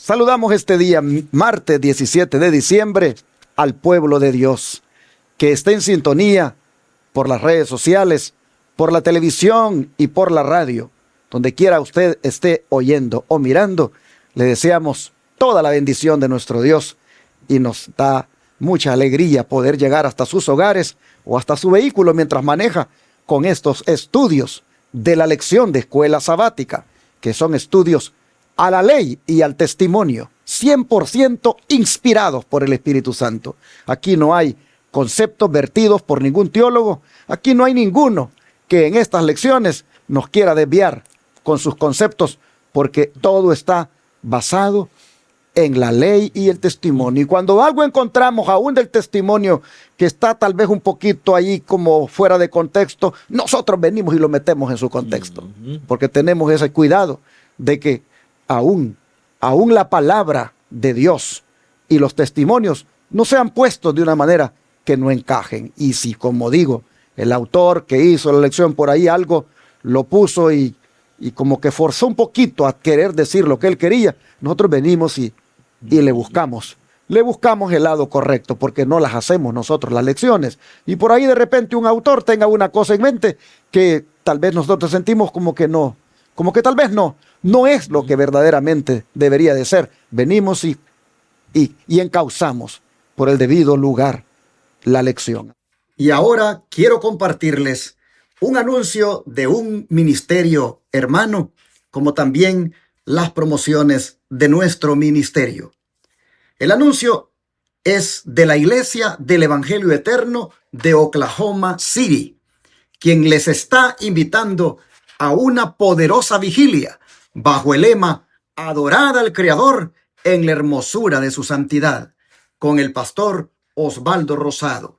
Saludamos este día, martes 17 de diciembre, al pueblo de Dios, que esté en sintonía por las redes sociales, por la televisión y por la radio. Donde quiera usted esté oyendo o mirando, le deseamos toda la bendición de nuestro Dios y nos da mucha alegría poder llegar hasta sus hogares o hasta su vehículo mientras maneja con estos estudios de la lección de escuela sabática, que son estudios a la ley y al testimonio, 100% inspirados por el Espíritu Santo. Aquí no hay conceptos vertidos por ningún teólogo, aquí no hay ninguno que en estas lecciones nos quiera desviar con sus conceptos, porque todo está basado en la ley y el testimonio. Y cuando algo encontramos aún del testimonio que está tal vez un poquito ahí como fuera de contexto, nosotros venimos y lo metemos en su contexto, porque tenemos ese cuidado de que aún la palabra de Dios y los testimonios no sean puestos de una manera que no encajen. Y si, como digo, el autor que hizo la lección por ahí algo lo puso y como que forzó un poquito a querer decir lo que él quería, nosotros venimos y le buscamos el lado correcto, porque no las hacemos nosotros las lecciones. Y por ahí de repente un autor tenga una cosa en mente que tal vez nosotros sentimos como que no, como que tal vez no es lo que verdaderamente debería de ser. Venimos y encauzamos por el debido lugar la lección. Y ahora quiero compartirles un anuncio de un ministerio hermano, como también las promociones de nuestro ministerio. El anuncio es de la Iglesia del Evangelio Eterno de Oklahoma City, quien les está invitando a una poderosa vigilia bajo el lema "Adorad al Creador en la hermosura de su santidad", con el pastor Osvaldo Rosado.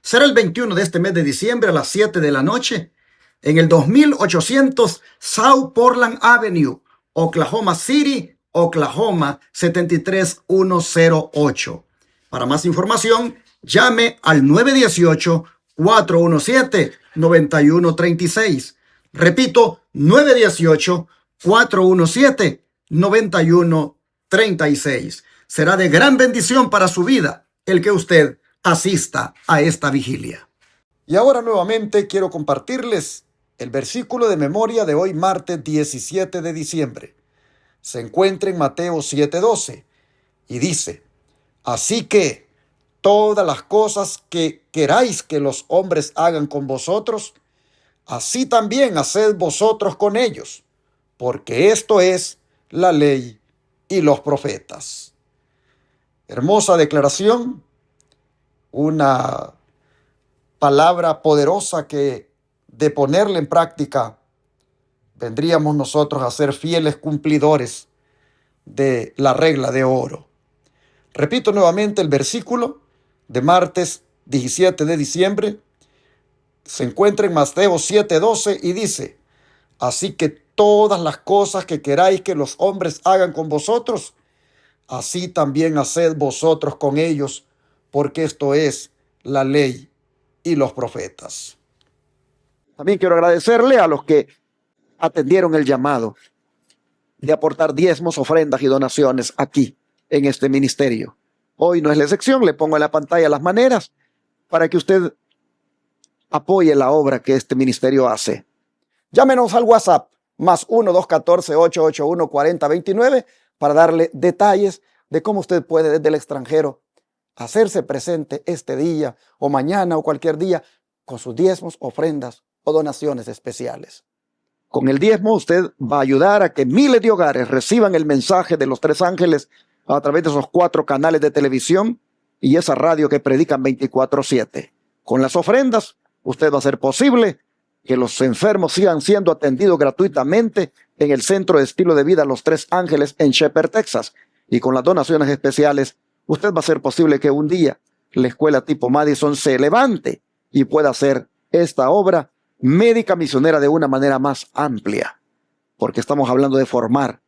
Será el 21 de este mes de diciembre a las 7 de la noche en el 2800 South Portland Avenue, Oklahoma City, Oklahoma 73108. Para más información, llame al 918-417-9136. Repito, 918-417-9136. Será de gran bendición para su vida el que usted asista a esta vigilia. Y ahora nuevamente quiero compartirles el versículo de memoria de hoy, martes 17 de diciembre. Se encuentra en Mateo 7:12 y dice: "Así que todas las cosas que queráis que los hombres hagan con vosotros, así también haced vosotros con ellos, porque esto es la ley y los profetas". Hermosa declaración, una palabra poderosa que de ponerla en práctica vendríamos nosotros a ser fieles cumplidores de la regla de oro. Repito nuevamente el versículo de martes 17 de diciembre. Se encuentra en Mateo 7:12 y dice: "Así que todas las cosas que queráis que los hombres hagan con vosotros, así también haced vosotros con ellos, porque esto es la ley y los profetas". También quiero agradecerle a los que atendieron el llamado de aportar diezmos, ofrendas y donaciones aquí en este ministerio. Hoy no es la excepción, le pongo en la pantalla las maneras para que usted apoye la obra que este ministerio hace. Llámenos al WhatsApp más 1-214-881-4029 para darle detalles de cómo usted puede desde el extranjero hacerse presente este día o mañana o cualquier día con sus diezmos, ofrendas o donaciones especiales. Con el diezmo usted va a ayudar a que miles de hogares reciban el mensaje de los tres ángeles a través de esos 4 canales de televisión y esa radio que predican 24/7. Con las ofrendas usted va a hacer posible que los enfermos sigan siendo atendidos gratuitamente en el Centro de Estilo de Vida Los Tres Ángeles en Shepherd, Texas. Y con las donaciones especiales usted va a hacer posible que un día la escuela tipo Madison se levante y pueda hacer esta obra médica misionera de una manera más amplia, porque estamos hablando de formar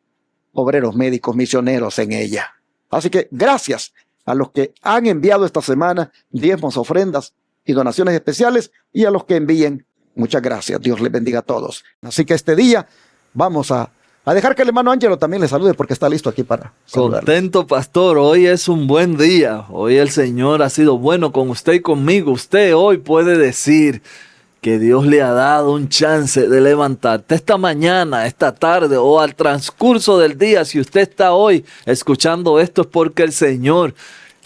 obreros médicos misioneros en ella. Así que gracias a los que han enviado esta semana diezmos, ofrendas y donaciones especiales, y a los que envíen, muchas gracias. Dios les bendiga a todos. Así que este día vamos a A dejar que el hermano Ángelo también le salude porque está listo aquí para saludarlos. Contento, pastor. Hoy es un buen día. Hoy el Señor ha sido bueno con usted y conmigo. Usted hoy puede decir que Dios le ha dado un chance de levantarte esta mañana, esta tarde o al transcurso del día. Si usted está hoy escuchando esto es porque el Señor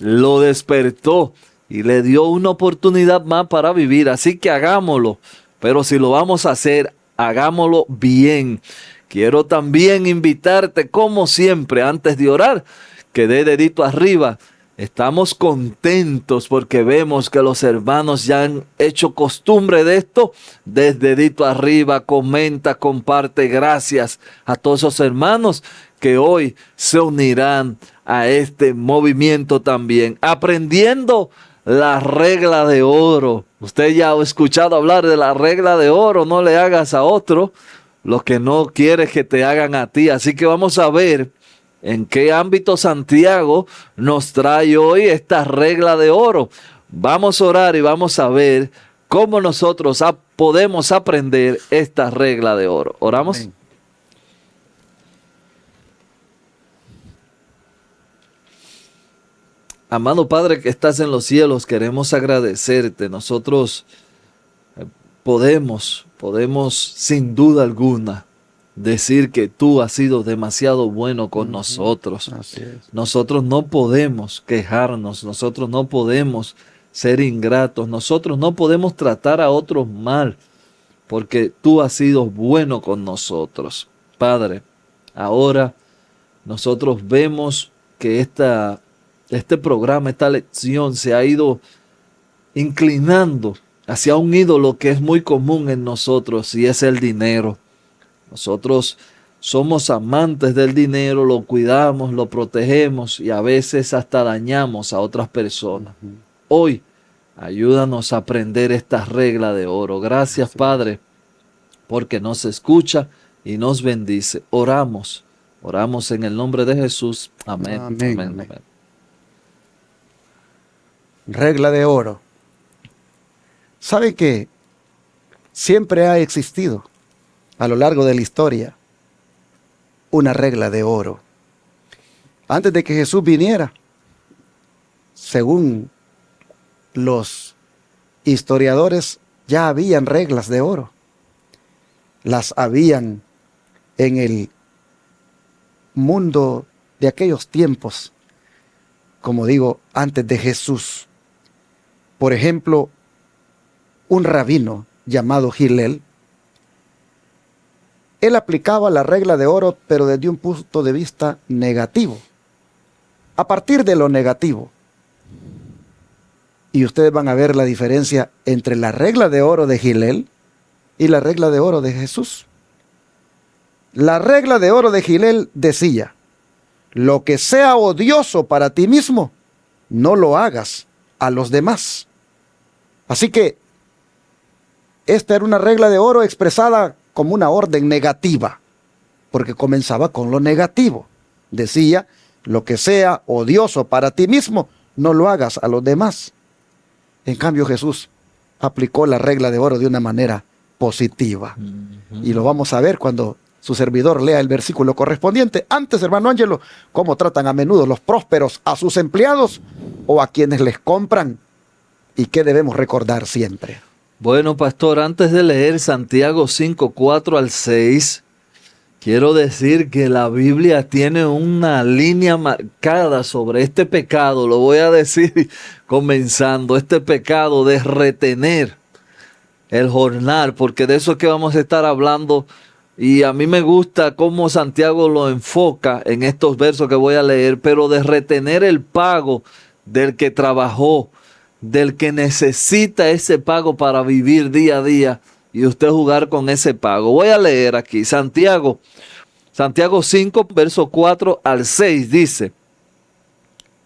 lo despertó y le dio una oportunidad más para vivir. Así que hagámoslo. Pero si lo vamos a hacer, hagámoslo bien. Quiero también invitarte, como siempre, antes de orar, que dé dedito arriba. Estamos contentos porque vemos que los hermanos ya han hecho costumbre de esto. Des dedito arriba, comenta, comparte. Gracias a todos esos hermanos que hoy se unirán a este movimiento también. Aprendiendo la regla de oro. Usted ya ha escuchado hablar de la regla de oro. No le hagas a otro lo que no quieres que te hagan a ti. Así que vamos a ver en qué ámbito Santiago nos trae hoy esta regla de oro. Vamos a orar y vamos a ver cómo nosotros podemos aprender esta regla de oro. ¿Oramos? Amén. Amado Padre que estás en los cielos, queremos agradecerte. Nosotros podemos sin duda alguna decir que tú has sido demasiado bueno con nosotros. Así es. Nosotros no podemos quejarnos, nosotros no podemos ser ingratos, nosotros no podemos tratar a otros mal, porque tú has sido bueno con nosotros. Padre, ahora nosotros vemos que este programa, esta lección se ha ido inclinando hacia un ídolo que es muy común en nosotros y es el dinero. Nosotros somos amantes del dinero, lo cuidamos, lo protegemos y a veces hasta dañamos a otras personas. Hoy, ayúdanos a aprender esta regla de oro. Gracias, Padre, porque nos escucha y nos bendice. Oramos en el nombre de Jesús. Amén. Amén. Amén. Amén. Regla de oro. ¿Sabe que siempre ha existido a lo largo de la historia una regla de oro? Antes de que Jesús viniera, según los historiadores, ya habían reglas de oro. Las habían en el mundo de aquellos tiempos, como digo, antes de Jesús. Por ejemplo, un rabino llamado Hillel, él aplicaba la regla de oro, pero desde un punto de vista negativo. A partir de lo negativo. Y ustedes van a ver la diferencia entre la regla de oro de Hillel y la regla de oro de Jesús. La regla de oro de Hillel decía: lo que sea odioso para ti mismo, no lo hagas a los demás. Así que esta era una regla de oro expresada como una orden negativa, porque comenzaba con lo negativo. Decía: lo que sea odioso para ti mismo, no lo hagas a los demás. En cambio, Jesús aplicó la regla de oro de una manera positiva. Y lo vamos a ver cuando su servidor lea el versículo correspondiente. Antes, hermano Ángelo, ¿cómo tratan a menudo los prósperos a sus empleados o a quienes les compran? ¿Y qué debemos recordar siempre? Bueno, pastor, antes de leer Santiago 5, 4 al 6, quiero decir que la Biblia tiene una línea marcada sobre este pecado. Lo voy a decir comenzando, este pecado de retener el jornal, porque de eso es que vamos a estar hablando. Y a mí me gusta cómo Santiago lo enfoca en estos versos que voy a leer, pero de retener el pago del que trabajó, del que necesita ese pago para vivir día a día y usted jugar con ese pago. Voy a leer aquí Santiago 5, verso 4 al 6 dice: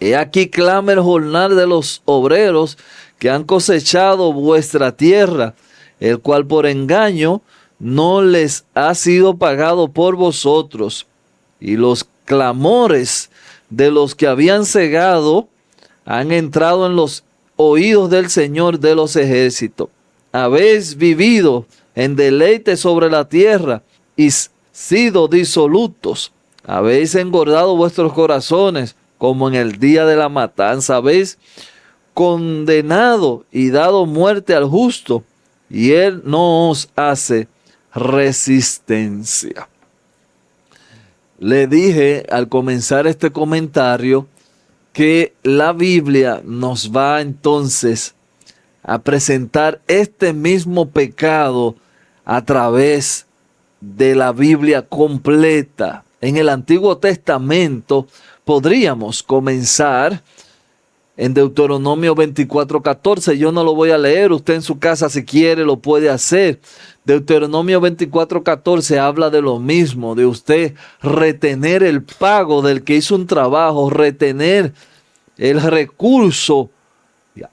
he aquí clama el jornal de los obreros que han cosechado vuestra tierra, el cual por engaño no les ha sido pagado por vosotros, y los clamores de los que habían cegado han entrado en los oídos del Señor de los ejércitos. Habéis vivido en deleite sobre la tierra y sido disolutos, habéis engordado vuestros corazones como en el día de la matanza, habéis condenado y dado muerte al justo, y él no os hace resistencia. Le dije al comenzar este comentario que la Biblia nos va entonces a presentar este mismo pecado a través de la Biblia completa. En el Antiguo Testamento podríamos comenzar en Deuteronomio 24:14. Yo no lo voy a leer, usted en su casa si quiere lo puede hacer. Deuteronomio 24:14 habla de lo mismo, de usted retener el pago del que hizo un trabajo, retener el recurso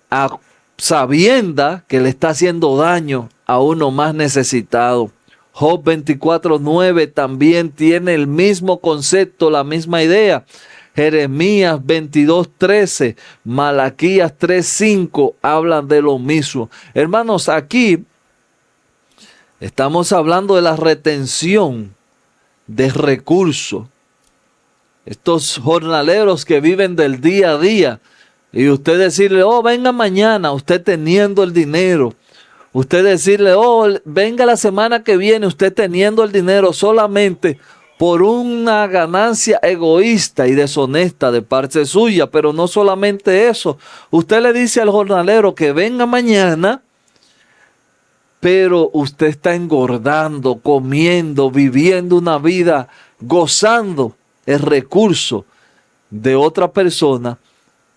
a sabienda que le está haciendo daño a uno más necesitado. Job 24:9 también tiene el mismo concepto, la misma idea. Jeremías 22:13, Malaquías 3:5 hablan de lo mismo. Hermanos, aquí estamos hablando de la retención de recursos. Estos jornaleros que viven del día a día, y usted decirle, oh, venga mañana, usted teniendo el dinero. Usted decirle, oh, venga la semana que viene, usted teniendo el dinero solamente por una ganancia egoísta y deshonesta de parte suya. Pero no solamente eso, usted le dice al jornalero que venga mañana, pero usted está engordando, comiendo, viviendo una vida, gozando el recurso de otra persona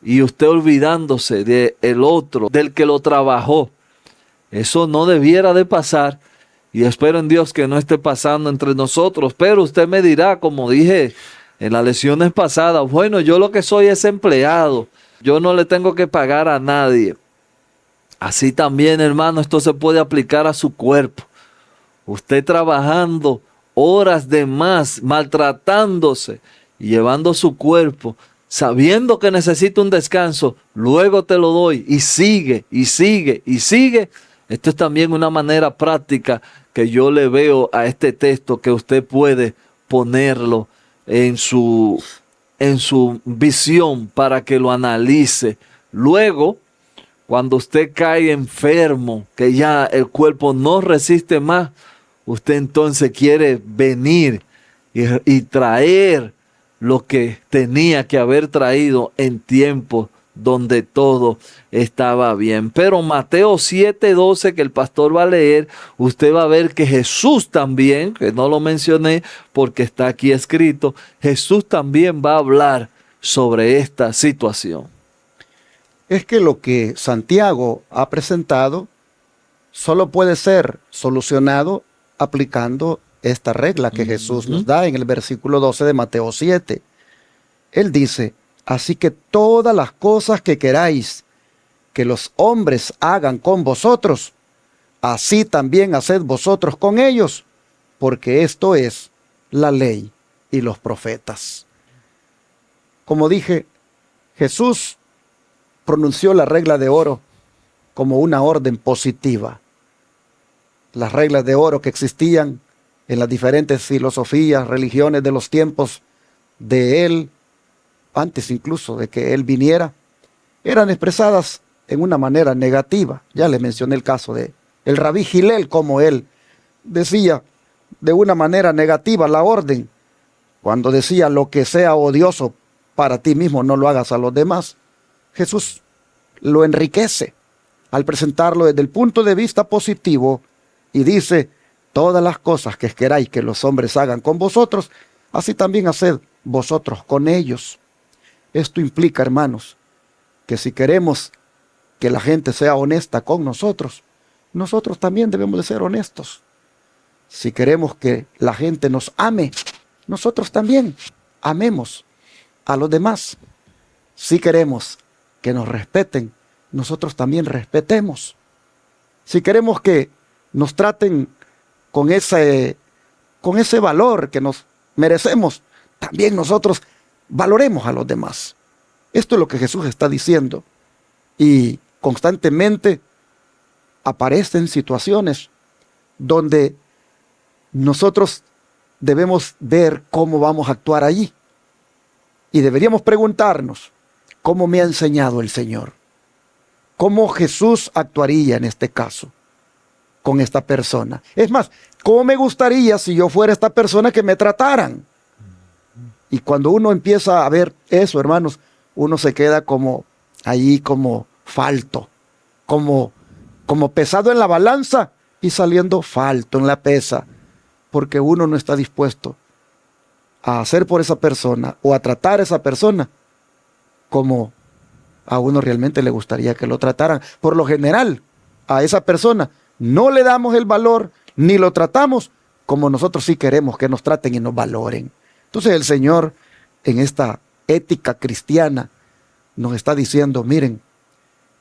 y usted olvidándose del otro, del que lo trabajó. Eso no debiera de pasar. Y espero en Dios que no esté pasando entre nosotros. Pero usted me dirá, como dije en las lecciones pasadas, bueno, yo lo que soy es empleado. Yo no le tengo que pagar a nadie. Así también, hermano, esto se puede aplicar a su cuerpo. Usted trabajando horas de más, maltratándose, y llevando su cuerpo, sabiendo que necesita un descanso, luego te lo doy y sigue, y sigue, y sigue. Esto es también una manera práctica que yo le veo a este texto que usted puede ponerlo en su visión para que lo analice. Luego, cuando usted cae enfermo, que ya el cuerpo no resiste más, usted entonces quiere venir y traer lo que tenía que haber traído en tiempo donde todo estaba bien. Pero Mateo 7:12, que el pastor va a leer, usted va a ver que Jesús también, que no lo mencioné porque está aquí escrito, Jesús también va a hablar sobre esta situación. Es que lo que Santiago ha presentado solo puede ser solucionado aplicando esta regla que Jesús nos da en el versículo 12 de Mateo 7. Él dice, así que todas las cosas que queráis que los hombres hagan con vosotros, así también haced vosotros con ellos, porque esto es la ley y los profetas. Como dije, Jesús pronunció la regla de oro como una orden positiva. Las reglas de oro que existían en las diferentes filosofías, religiones de los tiempos de él, antes incluso de que él viniera, eran expresadas en una manera negativa. Ya les mencioné el caso de el Rabí Hillel, como él decía de una manera negativa la orden, cuando decía lo que sea odioso para ti mismo, no lo hagas a los demás. Jesús lo enriquece al presentarlo desde el punto de vista positivo y dice, todas las cosas que queráis que los hombres hagan con vosotros, así también haced vosotros con ellos. Esto implica, hermanos, que si queremos que la gente sea honesta con nosotros, nosotros también debemos de ser honestos. Si queremos que la gente nos ame, nosotros también amemos a los demás. Si queremos que nos respeten, nosotros también respetemos. Si queremos que nos traten con ese valor que nos merecemos, también nosotros valoremos a los demás. Esto es lo que Jesús está diciendo. Y constantemente aparecen situaciones donde nosotros debemos ver cómo vamos a actuar allí. Y deberíamos preguntarnos, ¿cómo me ha enseñado el Señor? ¿Cómo Jesús actuaría en este caso con esta persona? Es más, ¿cómo me gustaría si yo fuera esta persona que me trataran? Y cuando uno empieza a ver eso, hermanos, uno se queda como allí, como falto, como pesado en la balanza y saliendo falto en la pesa, porque uno no está dispuesto a hacer por esa persona o a tratar a esa persona como a uno realmente le gustaría que lo trataran. Por lo general, a esa persona no le damos el valor ni lo tratamos como nosotros sí queremos que nos traten y nos valoren. Entonces el Señor, en esta ética cristiana, nos está diciendo, miren,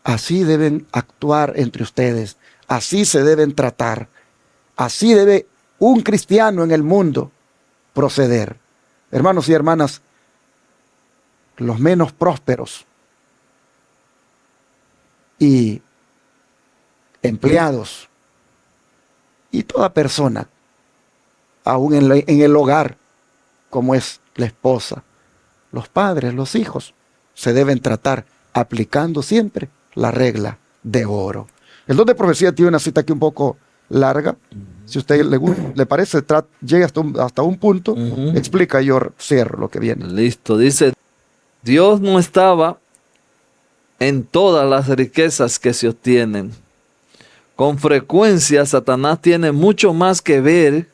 así deben actuar entre ustedes, así se deben tratar, así debe un cristiano en el mundo proceder. Hermanos y hermanas, los menos prósperos y empleados y toda persona, aún en el hogar, como es la esposa, los padres, los hijos, se deben tratar aplicando siempre la regla de oro. El don de profecía tiene una cita aquí un poco larga. Si a usted le parece, llega hasta un punto, explica y yo cierro lo que viene. Listo, dice, Dios no estaba en todas las riquezas que se obtienen. Con frecuencia, Satanás tiene mucho más que ver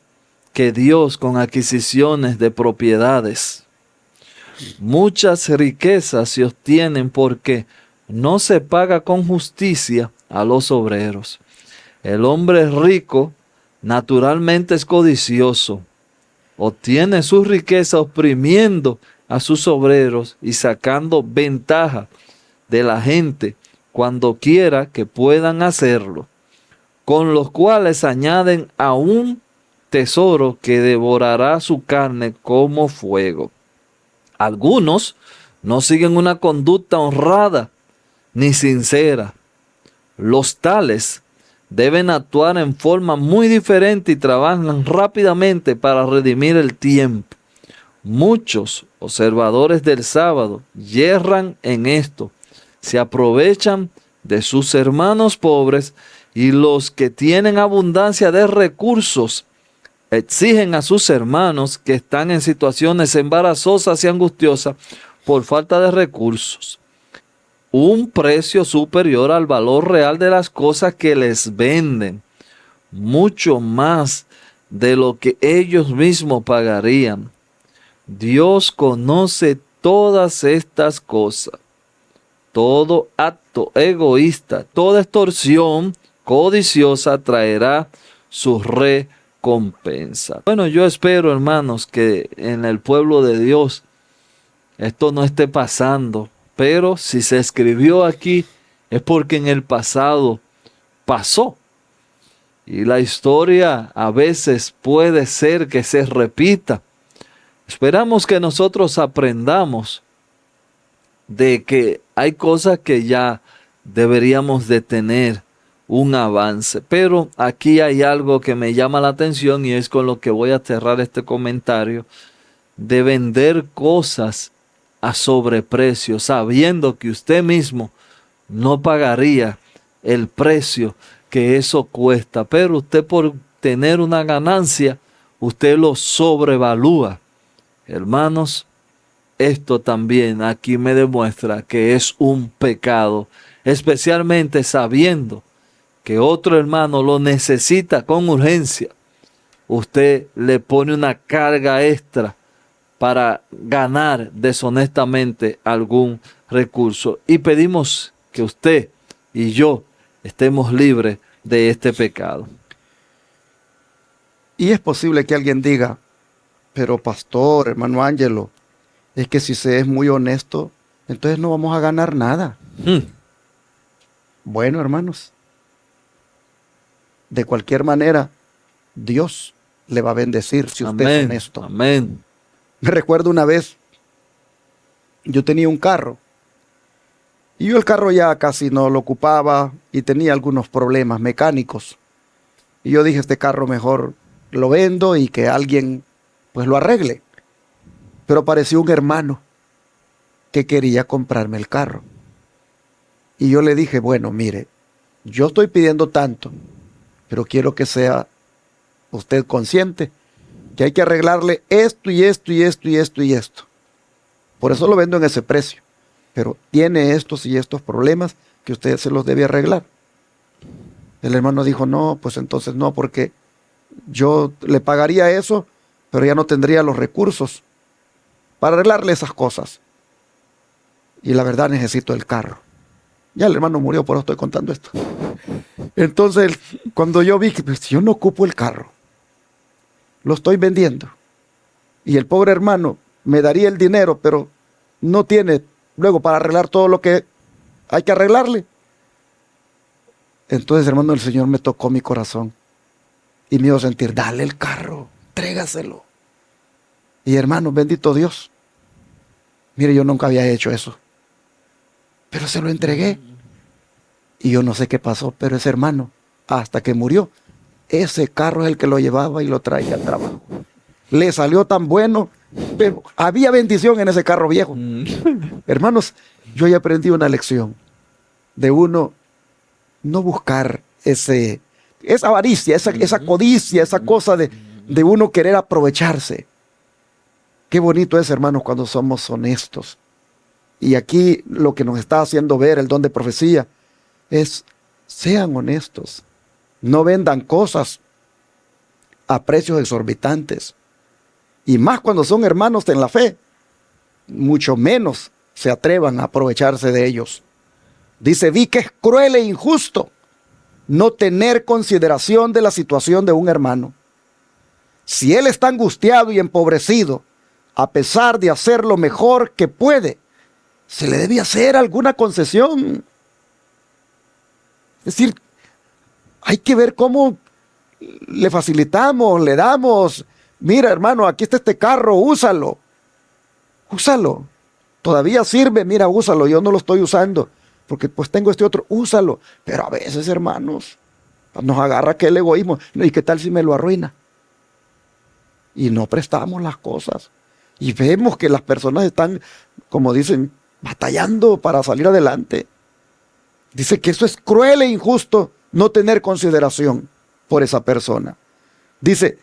que Dios con adquisiciones de propiedades. Muchas riquezas se obtienen porque no se paga con justicia a los obreros. El hombre rico naturalmente es codicioso. Obtiene su riqueza oprimiendo a sus obreros y sacando ventaja de la gente cuando quiera que puedan hacerlo, con los cuales añaden a un tesoro que devorará su carne como fuego. Algunos no siguen una conducta honrada ni sincera. Los tales deben actuar en forma muy diferente y trabajan rápidamente para redimir el tiempo. Muchos observadores del sábado yerran en esto. Se aprovechan de sus hermanos pobres y los que tienen abundancia de recursos exigen a sus hermanos que están en situaciones embarazosas y angustiosas por falta de recursos un precio superior al valor real de las cosas que les venden, mucho más de lo que ellos mismos pagarían. Dios conoce todas estas cosas. Todo acto egoísta, toda extorsión codiciosa traerá su recompensa. Bueno, yo espero, hermanos, que en el pueblo de Dios esto no esté pasando. Pero si se escribió aquí es porque en el pasado pasó. Y la historia a veces puede ser que se repita. Esperamos que nosotros aprendamos de que hay cosas que ya deberíamos de tener un avance. Pero aquí hay algo que me llama la atención y es con lo que voy a cerrar este comentario. De vender cosas a sobreprecio, sabiendo que usted mismo no pagaría el precio que eso cuesta, pero usted por tener una ganancia, usted lo sobrevalúa. Hermanos, esto también aquí me demuestra que es un pecado, especialmente sabiendo que otro hermano lo necesita con urgencia. Usted le pone una carga extra para ganar deshonestamente algún recurso. Y pedimos que usted y yo estemos libres de este pecado. Y es posible que alguien diga, pero pastor, hermano Ángelo, es que si se es muy honesto, entonces no vamos a ganar nada. Bueno, hermanos, de cualquier manera, Dios le va a bendecir si usted es honesto. Amén. Me recuerdo una vez, yo tenía un carro y yo el carro ya casi no lo ocupaba y tenía algunos problemas mecánicos. Y yo dije, este carro mejor lo vendo y que alguien pues lo arregle. Pero apareció un hermano que quería comprarme el carro. Y yo le dije, bueno, mire, yo estoy pidiendo tanto, pero quiero que sea usted consciente que hay que arreglarle esto y esto y esto y esto y esto. Por eso lo vendo en ese precio. Pero tiene estos y estos problemas que usted se los debe arreglar. El hermano dijo, no, pues entonces no, porque yo le pagaría eso, pero ya no tendría los recursos para arreglarle esas cosas. Y la verdad necesito el carro. Ya el hermano murió, por eso estoy contando esto. Entonces, cuando yo vi que pues, yo no ocupo el carro, lo estoy vendiendo. Y el pobre hermano me daría el dinero, pero no tiene luego para arreglar todo lo que hay que arreglarle. Entonces, hermano, el Señor me tocó mi corazón y me hizo sentir, dale el carro, trégaselo. Y hermano, bendito Dios. Mire, yo nunca había hecho eso, pero se lo entregué. Y yo no sé qué pasó, pero ese hermano, hasta que murió, ese carro es el que lo llevaba y lo traía al trabajo. Le salió tan bueno, pero había bendición en ese carro viejo. Hermanos, yo ya aprendí una lección de uno no buscar esa avaricia, esa codicia, esa cosa de uno querer aprovecharse. Qué bonito es, hermanos, cuando somos honestos. Y aquí lo que nos está haciendo ver el don de profecía es, sean honestos. No vendan cosas a precios exorbitantes. Y más cuando son hermanos en la fe, mucho menos se atrevan a aprovecharse de ellos. Dice, vi que es cruel e injusto no tener consideración de la situación de un hermano. Si él está angustiado y empobrecido, a pesar de hacer lo mejor que puede, se le debe hacer alguna concesión. Es decir, hay que ver cómo le facilitamos, le damos. Mira, hermano, aquí está este carro, úsalo. Úsalo. Todavía sirve, mira, úsalo. Yo no lo estoy usando porque pues tengo este otro, úsalo. Pero a veces, hermanos, nos agarra aquel egoísmo. ¿Y qué tal si me lo arruina? Y no prestamos las cosas. Y vemos que las personas están, como dicen, batallando para salir adelante. Dice que eso es cruel e injusto no tener consideración por esa persona. Dice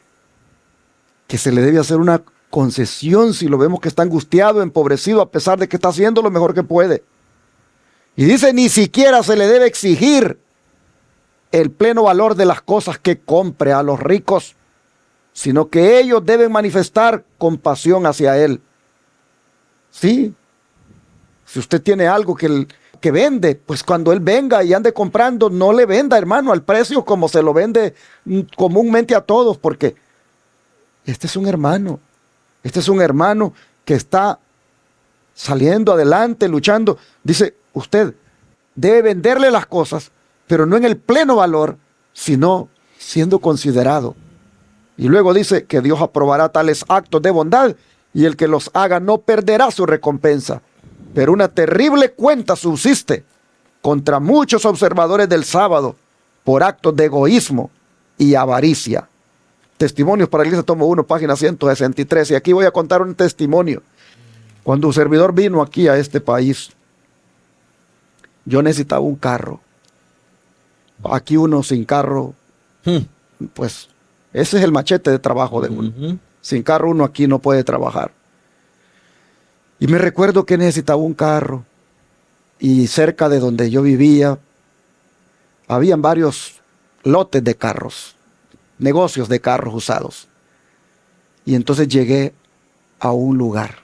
que se le debe hacer una concesión si lo vemos que está angustiado, empobrecido, a pesar de que está haciendo lo mejor que puede. Y dice, ni siquiera se le debe exigir el pleno valor de las cosas que compre a los ricos, sino que ellos deben manifestar compasión hacia él. Sí, si usted tiene algo que vende, pues cuando él venga y ande comprando, no le venda, hermano, al precio como se lo vende comúnmente a todos, porque este es un hermano que está saliendo adelante, luchando. Dice, usted debe venderle las cosas, pero no en el pleno valor, sino siendo considerado. Y luego dice que Dios aprobará tales actos de bondad y el que los haga no perderá su recompensa. Pero una terrible cuenta subsiste contra muchos observadores del sábado por actos de egoísmo y avaricia. Testimonios para la Iglesia, tomo 1, página 163. Y aquí voy a contar un testimonio. Cuando un servidor vino aquí a este país, yo necesitaba un carro. Aquí uno sin carro, pues ese es el machete de trabajo de uno. Sin carro uno aquí no puede trabajar. Y me recuerdo que necesitaba un carro. Y cerca de donde yo vivía, habían varios lotes de carros, negocios de carros usados. Y entonces llegué a un lugar.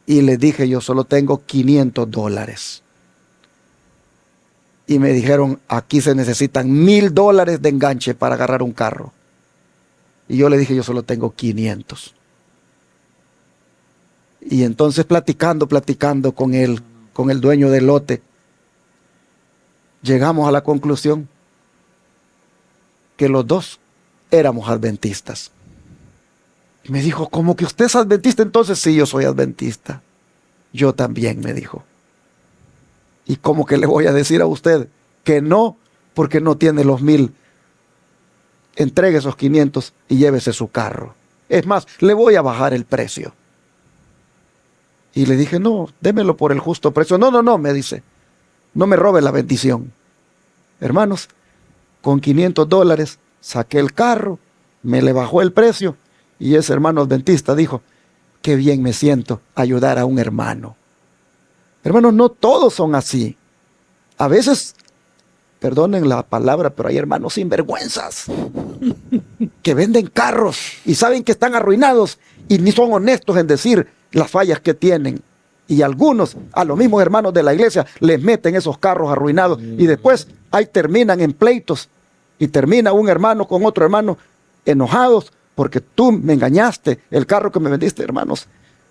Y les dije, yo solo tengo $500. Y me dijeron, aquí se necesitan $1,000 de enganche para agarrar un carro. Y yo le dije, yo solo tengo 500. Y entonces platicando con él, con el dueño del lote, llegamos a la conclusión que los dos éramos adventistas. Y me dijo, ¿cómo que usted es adventista? Entonces, sí, yo soy adventista. Yo también, me dijo. ¿Y cómo que le voy a decir a usted que no, porque no tiene los 1,000 entregue esos 500 y llévese su carro. Es más, le voy a bajar el precio. Y le dije, no, démelo por el justo precio. No, no, no, me dice, no me robe la bendición. Hermanos, con $500 saqué el carro, me le bajó el precio y ese hermano adventista dijo, qué bien me siento ayudar a un hermano. Hermanos, no todos son así. A veces, perdonen la palabra, pero hay hermanos sinvergüenzas que venden carros y saben que están arruinados y ni son honestos en decir las fallas que tienen. Y algunos, a los mismos hermanos de la iglesia, les meten esos carros arruinados y después ahí terminan en pleitos y termina un hermano con otro hermano enojados porque tú me engañaste, el carro que me vendiste. Hermanos,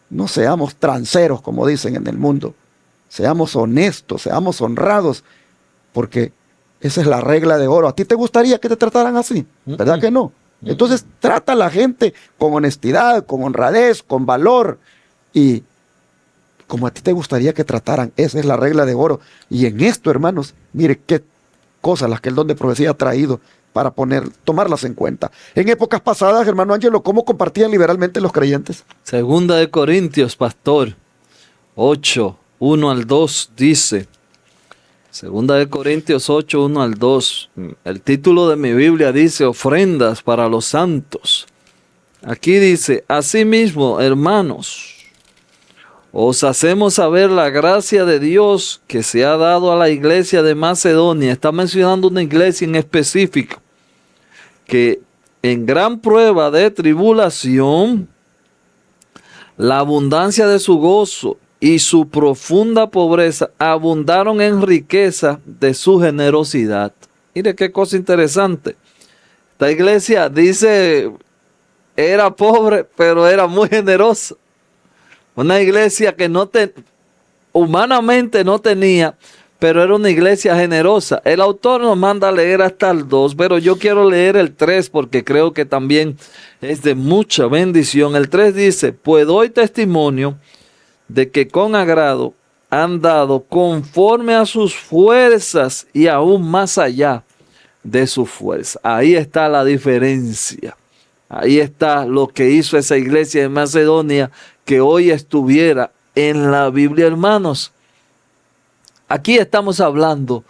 no seamos transeros, como dicen en el mundo. Seamos honestos, seamos honrados, porque esa es la regla de oro. ¿A ti te gustaría que te trataran así? ¿Verdad que no? Entonces trata a la gente con honestidad, con honradez, con valor y como a ti te gustaría que trataran. Esa es la regla de oro. Y en esto, hermanos, mire qué cosas las que el don de profecía ha traído para tomarlas en cuenta. En épocas pasadas, hermano Ángelo, ¿cómo compartían liberalmente los creyentes? Segunda de Corintios, pastor, 8, 1 al 2 dice, Segunda de Corintios 8, 1 al 2, el título de mi Biblia dice ofrendas para los santos. Aquí dice, asimismo, hermanos, os hacemos saber la gracia de Dios que se ha dado a la iglesia de Macedonia. Está mencionando una iglesia en específico que en gran prueba de tribulación, la abundancia de su gozo y su profunda pobreza abundaron en riqueza de su generosidad. Mire qué cosa interesante. Esta iglesia dice, era pobre, pero era muy generosa. Una iglesia que humanamente no tenía, pero era una iglesia generosa. El autor nos manda a leer hasta el 2, pero yo quiero leer el 3 porque creo que también es de mucha bendición. El 3 dice, pues doy testimonio de que con agrado han dado conforme a sus fuerzas y aún más allá de su fuerza. Ahí está la diferencia. Ahí está lo que hizo esa iglesia de Macedonia que hoy estuviera en la Biblia, hermanos. Aquí estamos hablando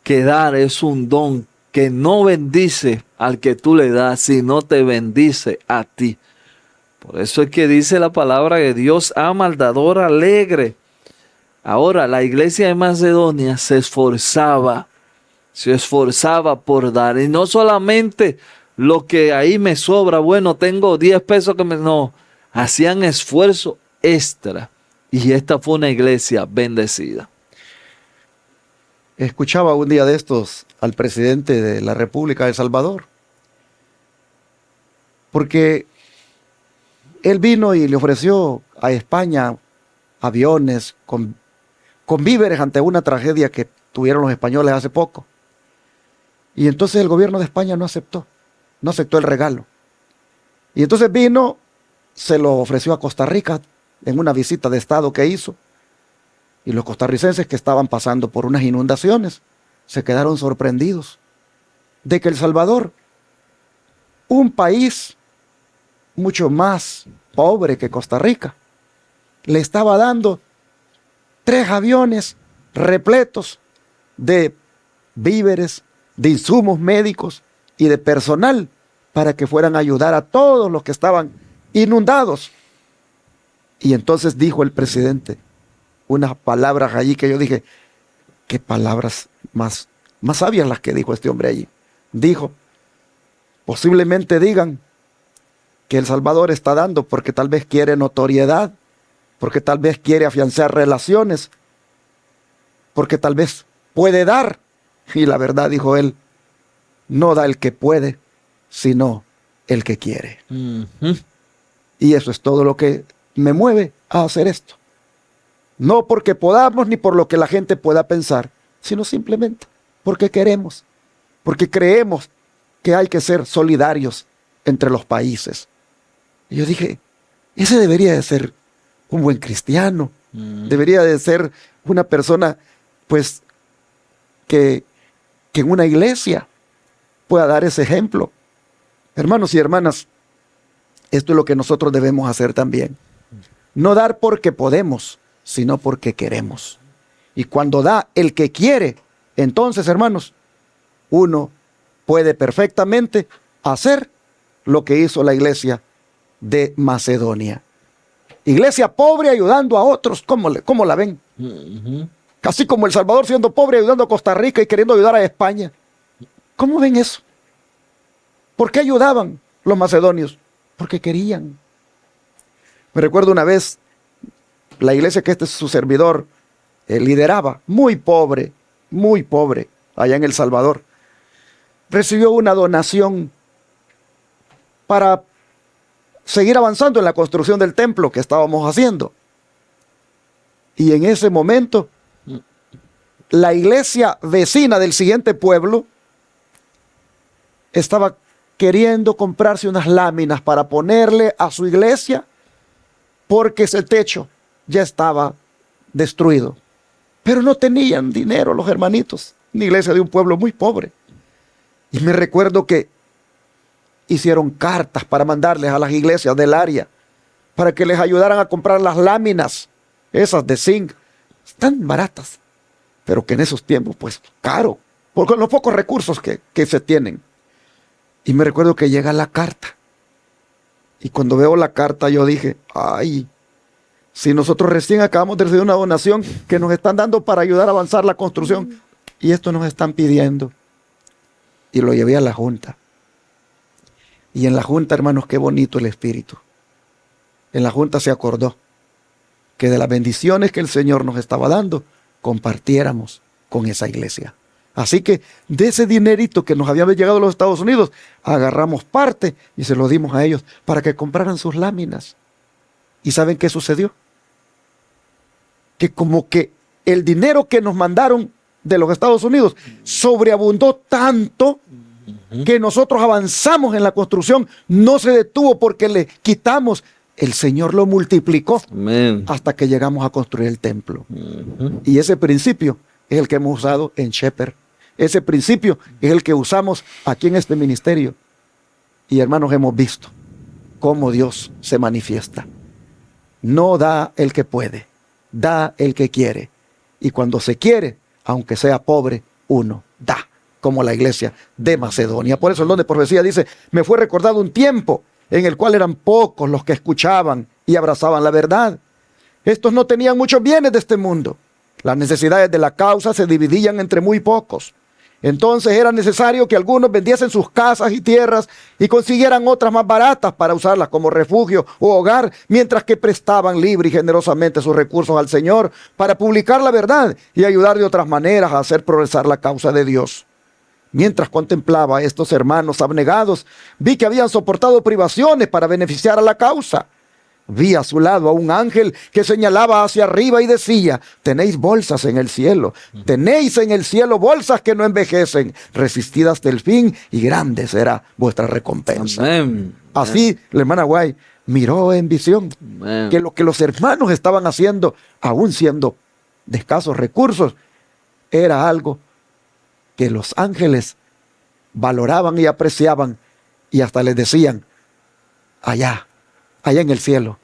que dar es un don que no bendice al que tú le das, sino te bendice a ti. Por eso es que dice la palabra que Dios ama al dador alegre. Ahora, la iglesia de Macedonia se esforzaba por dar. Y no solamente lo que ahí me sobra, bueno, tengo 10 pesos que no, hacían esfuerzo extra. Y esta fue una iglesia bendecida. Escuchaba un día de estos al presidente de la República de El Salvador, porque él vino y le ofreció a España aviones con víveres ante una tragedia que tuvieron los españoles hace poco. Y entonces el gobierno de España no aceptó el regalo. Y entonces vino, se lo ofreció a Costa Rica en una visita de Estado que hizo. Y los costarricenses que estaban pasando por unas inundaciones se quedaron sorprendidos de que El Salvador, un país mucho más pobre que Costa Rica, le estaba dando 3 aviones repletos de víveres, de insumos médicos y de personal para que fueran a ayudar a todos los que estaban inundados. Y entonces dijo el presidente unas palabras allí que yo dije, qué palabras más sabias las que dijo este hombre allí. Dijo, posiblemente digan que El Salvador está dando porque tal vez quiere notoriedad, porque tal vez quiere afianzar relaciones, porque tal vez puede dar. Y la verdad, dijo él, no da el que puede, sino el que quiere. Y eso es todo lo que me mueve a hacer esto. No porque podamos ni por lo que la gente pueda pensar, sino simplemente porque queremos, porque creemos que hay que ser solidarios entre los países. Y yo dije, ese debería de ser un buen cristiano, debería de ser una persona, pues, que en una iglesia pueda dar ese ejemplo Hermanos y hermanas, esto es lo que nosotros debemos hacer también. No dar porque podemos, sino porque queremos. Y cuando da el que quiere, entonces, hermanos, uno puede perfectamente hacer lo que hizo la iglesia de Macedonia. Iglesia pobre ayudando a otros, ¿cómo la ven? Casi como El Salvador siendo pobre ayudando a Costa Rica y queriendo ayudar a España. ¿Cómo ven eso? ¿Por qué ayudaban los macedonios? Porque querían. Me recuerdo una vez, la iglesia que su servidor lideraba, muy pobre, allá en El Salvador, recibió una donación para seguir avanzando en la construcción del templo que estábamos haciendo. Y en ese momento, la iglesia vecina del siguiente pueblo estaba queriendo comprarse unas láminas para ponerle a su iglesia porque ese techo ya estaba destruido. Pero no tenían dinero los hermanitos, una iglesia de un pueblo muy pobre. Y me recuerdo que hicieron cartas para mandarles a las iglesias del área para que les ayudaran a comprar las láminas, esas de zinc, tan baratas, pero que en esos tiempos, pues, caro, por los pocos recursos que se tienen. Y me recuerdo que llega la carta. Y cuando veo la carta yo dije, ay, si nosotros recién acabamos de recibir una donación que nos están dando para ayudar a avanzar la construcción, y esto nos están pidiendo. Y lo llevé a la junta. Y en la junta, hermanos, qué bonito el espíritu. En la junta se acordó que de las bendiciones que el Señor nos estaba dando, compartiéramos con esa iglesia. Así que de ese dinerito que nos había llegado a los Estados Unidos, agarramos parte y se lo dimos a ellos para que compraran sus láminas. ¿Y saben qué sucedió? Que como que el dinero que nos mandaron de los Estados Unidos sobreabundó tanto que nosotros avanzamos en la construcción, no se detuvo porque le quitamos. El Señor lo multiplicó. Amén. Hasta que llegamos a construir el templo. Y ese principio es el que hemos usado en Shepherd. Ese principio es el que usamos aquí en este ministerio. Y hermanos, hemos visto cómo Dios se manifiesta. No da el que puede, da el que quiere. Y cuando se quiere, aunque sea pobre, uno da, como la iglesia de Macedonia. Por eso el don de profecía dice, me fue recordado un tiempo en el cual eran pocos los que escuchaban y abrazaban la verdad. Estos no tenían muchos bienes de este mundo. Las necesidades de la causa se dividían entre muy pocos. Entonces era necesario que algunos vendiesen sus casas y tierras y consiguieran otras más baratas para usarlas como refugio o hogar, mientras que prestaban libre y generosamente sus recursos al Señor para publicar la verdad y ayudar de otras maneras a hacer progresar la causa de Dios. Mientras contemplaba a estos hermanos abnegados, vi que habían soportado privaciones para beneficiar a la causa. Vi a su lado a un ángel que señalaba hacia arriba y decía, tenéis bolsas en el cielo, tenéis en el cielo bolsas que no envejecen, resistid hasta el fin y grande será vuestra recompensa. Amén. Así la hermana Guay miró en visión que lo que los hermanos estaban haciendo, aún siendo de escasos recursos, era algo que los ángeles valoraban y apreciaban y hasta les decían, allá en el cielo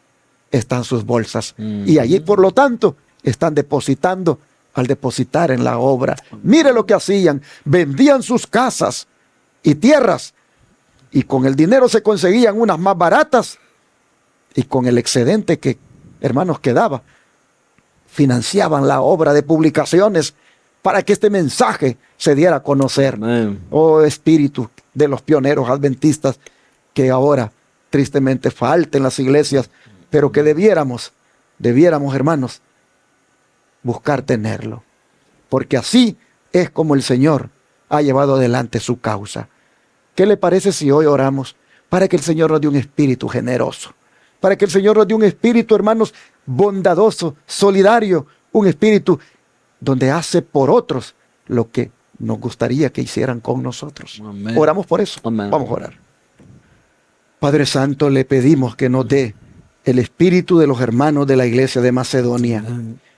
están sus bolsas. Y allí, por lo tanto, están depositando al depositar en la obra. Mire lo que hacían. Vendían sus casas y tierras y con el dinero se conseguían unas más baratas y con el excedente que, hermanos, quedaba, financiaban la obra de publicaciones para que este mensaje se diera a conocer. Amén. Oh espíritu de los pioneros adventistas que ahora tristemente falta en las iglesias, pero que debiéramos, hermanos, buscar tenerlo. Porque así es como el Señor ha llevado adelante su causa. ¿Qué le parece si hoy oramos para que el Señor nos dé un espíritu generoso? Para que el Señor nos dé un espíritu, hermanos, bondadoso, solidario, un espíritu donde hace por otros lo que nos gustaría que hicieran con nosotros. Amén. Oramos por eso. Amén. Vamos a orar. Padre Santo, le pedimos que nos dé el espíritu de los hermanos de la iglesia de Macedonia,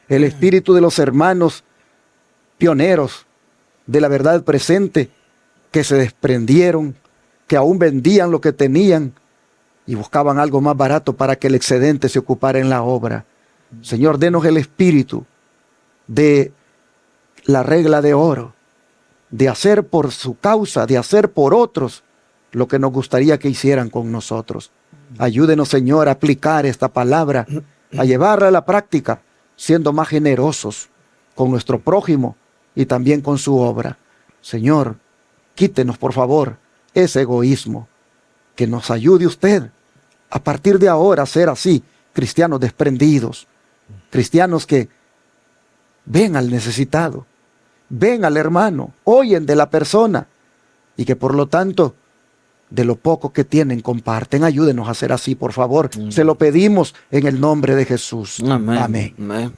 el espíritu de los hermanos pioneros de la verdad presente que se desprendieron, que aún vendían lo que tenían y buscaban algo más barato para que el excedente se ocupara en la obra. Señor, denos el espíritu de la regla de oro, de hacer por su causa, de hacer por otros lo que nos gustaría que hicieran con nosotros. Ayúdenos, Señor, a aplicar esta palabra, a llevarla a la práctica, siendo más generosos con nuestro prójimo y también con su obra. Señor, quítenos, por favor, ese egoísmo. Que nos ayude usted a partir de ahora a ser así, cristianos desprendidos, cristianos que ven al necesitado, ven al hermano, oyen de la persona y que por lo tanto de lo poco que tienen comparten. Ayúdenos a ser así, por favor. Se lo pedimos en el nombre de Jesús. Amén. Amén. Amén.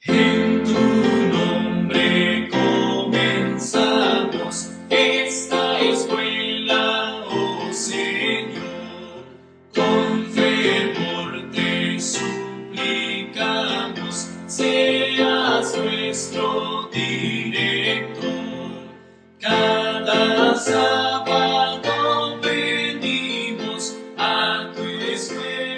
En tu nombre comenzamos esta escuela, oh Señor. Con fervor te suplicamos, seas nuestro director. Cada sábado venimos a tu escuela.